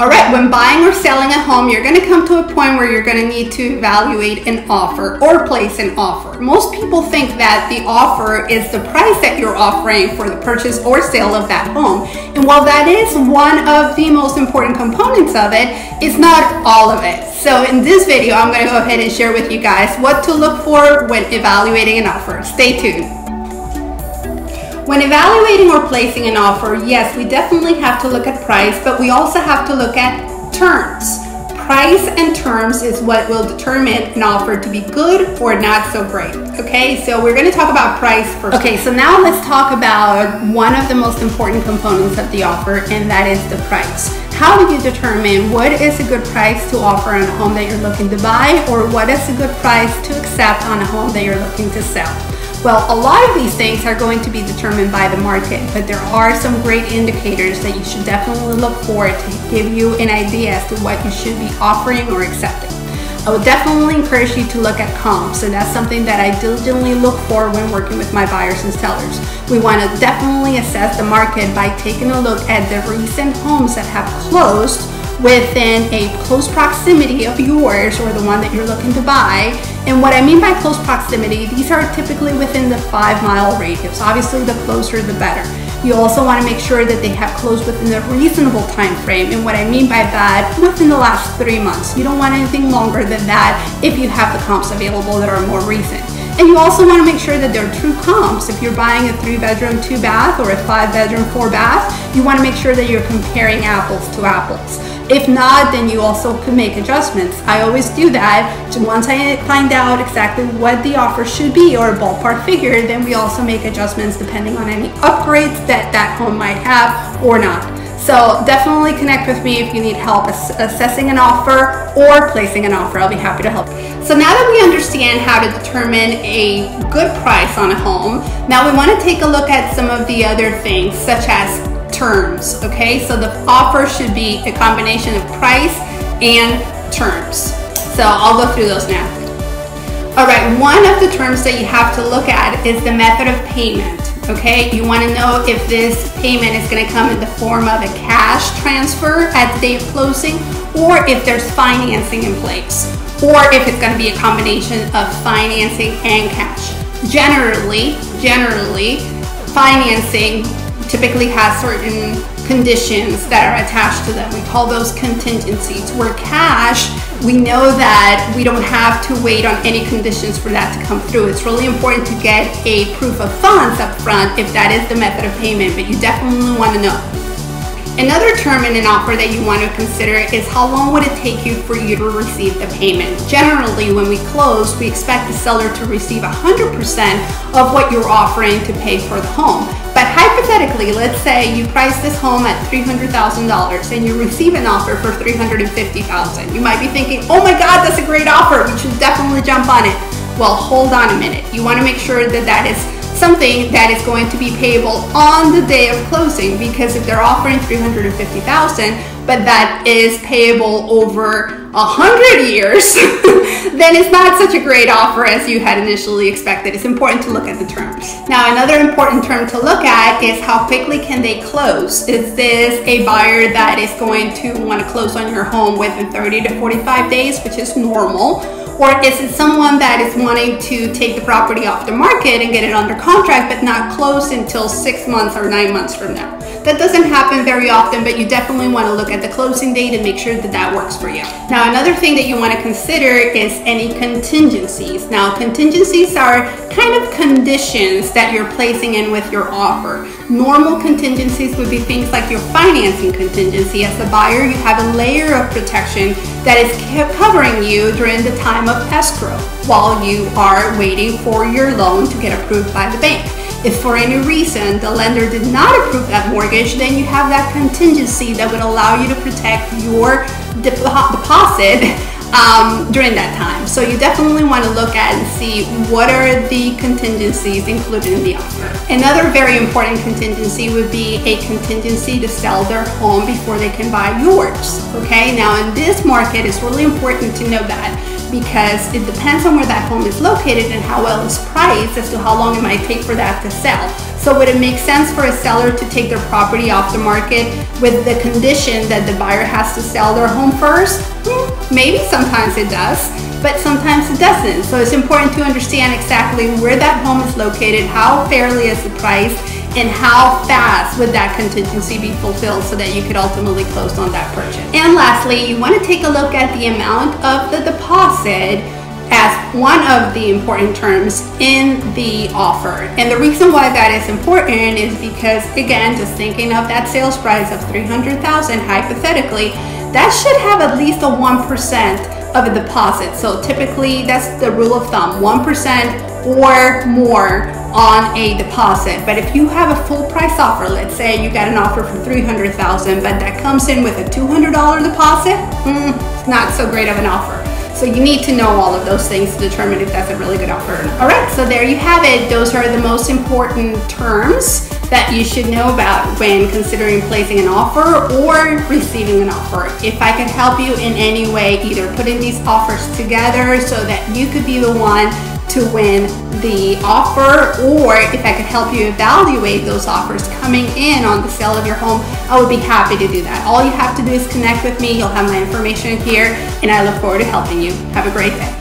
All right, when buying or selling a home, you're gonna come to a point where you're gonna need to evaluate an offer or place an offer. Most people think that the offer is the price that you're offering for the purchase or sale of that home. And while that is one of the most important components of it, it's not all of it. So in this video, I'm gonna go ahead and share with you guys what to look for when evaluating an offer. Stay tuned. When evaluating or placing an offer, yes, we definitely have to look at price, but we also have to look at terms. Price and terms is what will determine an offer to be good or not so great. Okay, so we're going to talk about price first. Okay, so now let's talk about one of the most important components of the offer, and that is the price. How do you determine what is a good price to offer on a home that you're looking to buy, or what is a good price to accept on a home that you're looking to sell? Well, a lot of these things are going to be determined by the market, but there are some great indicators that you should definitely look for to give you an idea as to what you should be offering or accepting. I would definitely encourage you to look at comps, and that's something that I diligently look for when working with my buyers and sellers. We want to definitely assess the market by taking a look at the recent homes that have closed within a close proximity of yours or the one that you're looking to buy. And what I mean by close proximity, these are typically within the 5-mile radius. Obviously, the closer the better. You also want to make sure that they have closed within a reasonable time frame. And what I mean by that, within the last 3 months. You don't want anything longer than that if you have the comps available that are more recent. And you also want to make sure that they're true comps. If you're buying a 3-bedroom, 2-bath or a 5-bedroom, 4-bath, you want to make sure that you're comparing apples to apples. If not, then you also can make adjustments. I always do that. So once I find out exactly what the offer should be or a ballpark figure, then we also make adjustments depending on any upgrades that that home might have or not. So definitely connect with me if you need help assessing an offer or placing an offer. I'll be happy to help. So now that we understand how to determine a good price on a home, now we want to take a look at some of the other things such as terms. Okay, so the offer should be a combination of price and terms. So I'll go through those now. All right, one of the terms that you have to look at is the method of payment. Okay, you want to know if this payment is going to come in the form of a cash transfer at the day of closing, or if there's financing in place, or if it's going to be a combination of financing and cash. Generally, financing typically has certain conditions that are attached to them. We call those contingencies. Where cash, we know that we don't have to wait on any conditions for that to come through. It's really important to get a proof of funds up front if that is the method of payment, but you definitely want to know. Another term in an offer that you want to consider is how long would it take you for you to receive the payment. Generally, when we close, we expect the seller to receive 100% of what you're offering to pay for the home. But hypothetically, let's say you price this home at $300,000 and you receive an offer for $350,000. You might be thinking, oh my God, that's a great offer. We should definitely jump on it. Well, hold on a minute. You want to make sure that that is something that is going to be payable on the day of closing, because if they're offering $350,000 but that is payable over 100 years, then it's not such a great offer as you had initially expected. It's important to look at the terms. Now, another important term to look at is how quickly can they close. Is this a buyer that is going to want to close on your home within 30 to 45 days, which is normal? Or is it someone that is wanting to take the property off the market and get it under contract but not close until 6 months or 9 months from now? That doesn't happen very often, but you definitely want to look at the closing date and make sure that that works for you. Now, another thing that you want to consider is any contingencies. Now, contingencies are kind of conditions that you're placing in with your offer. Normal contingencies would be things like your financing contingency. As the buyer, you have a layer of protection that is covering you during the time of escrow while you are waiting for your loan to get approved by the bank. If for any reason the lender did not approve that mortgage, then you have that contingency that would allow you to protect your deposit during that time. So you definitely want to look at and see what are the contingencies included in the offer. Another very important contingency would be a contingency to sell their home before they can buy yours. Okay, now in this market, it's really important to know that, because it depends on where that home is located and how well it's priced as to how long it might take for that to sell. So would it make sense for a seller to take their property off the market with the condition that the buyer has to sell their home first? Maybe sometimes it does, but sometimes it doesn't. So it's important to understand exactly where that home is located, how fairly is the price, and how fast would that contingency be fulfilled so that you could ultimately close on that purchase. And lastly, you want to take a look at the amount of the deposit as one of the important terms in the offer. And the reason why that is important is because, again, just thinking of that sales price of $300,000 hypothetically, that should have at least a 1% of a deposit. So typically that's the rule of thumb, 1% or more on a deposit. But if you have a full price offer, let's say you got an offer for $300,000, but that comes in with a $200 deposit, it's not so great of an offer. So you need to know all of those things to determine if that's a really good offer or not. All right, so there you have it. Those are the most important terms that you should know about when considering placing an offer or receiving an offer. If I could help you in any way, either putting these offers together so that you could be the one to win the offer, or if I could help you evaluate those offers coming in on the sale of your home, I would be happy to do that. All you have to do is connect with me. You'll have my information here, and I look forward to helping you. Have a great day.